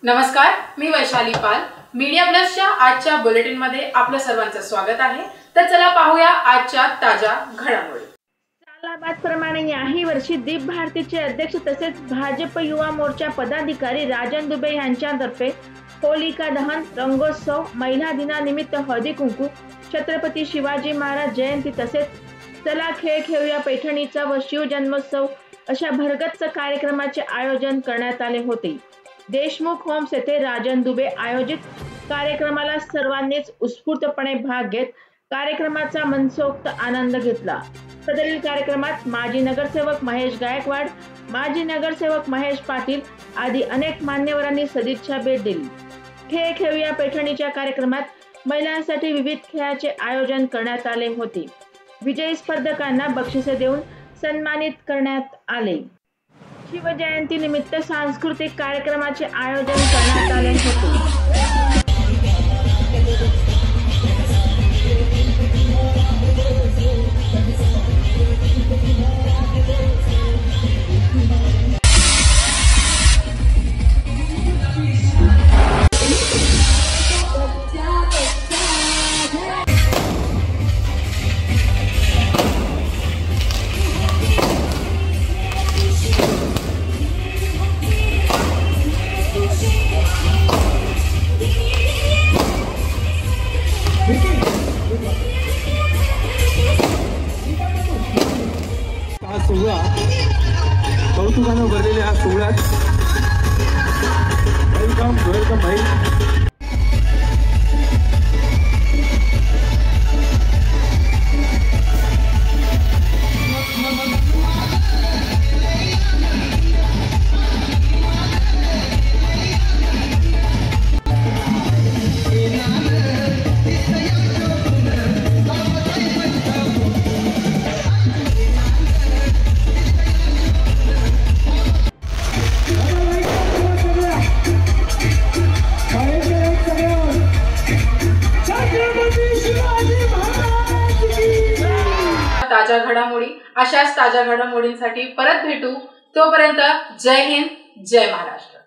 नमस्कार, मी वैशाली पाल. मीडिया प्लसच्या आजच्या बुलेटिन मध्ये आपलं सर्वांचं स्वागत आहे. तर चला पाहूया आजच्या ताज्या घडामोडी. सालाबादप्रमाणे याही वर्षी दीप भारतीचे अध्यक्ष तसेच भाजप युवा मोर्चा पदाधिकारी राजन दुबे यांच्यातर्फे होलिका दहन, रंगोत्सव, महिला दिनानिमित्त हळदी कुंकू, छत्रपती शिवाजी महाराज जयंती तसेच चला खेळ खेळूया पैठणीचा व शिवजन्मोत्सव अशा भरगच्च कार्यक्रमाचे आयोजन करण्यात आले होते. देशमुख होम्स येथे राजन दुबे आयोजित कार्यक्रमाला सर्वांनीच उत्स्फूर्तपणे भाग घेत कार्यक्रमाचा मनसोक्त आनंद घेतला. सदरील कार्यक्रमात माजी नगरसेवक महेश गायकवाड, माजी नगरसेवक महेश पाटील आदी अनेक मान्यवरांनी सदिच्छा भेट दिली. खेळ खेळूया पैठणीच्या कार्यक्रमात महिलांसाठी विविध खेळाचे आयोजन करण्यात आले होते. विजयी स्पर्धकांना बक्षिसे देऊन सन्मानित करण्यात आले. शिवजयंती निमित्त सांस्कृतिक कार्यक्रमाचे आयोजन करण्यात आले होते. हा सोहळा कौतुकाने भरलेल्या हा सोहळ्यात वेलकम भाई. ताज्या घडामोडी अशाच ताज्या घडामोडींसाठी परत भेटू. तोपर्यंत जय हिंद, जय महाराष्ट्र.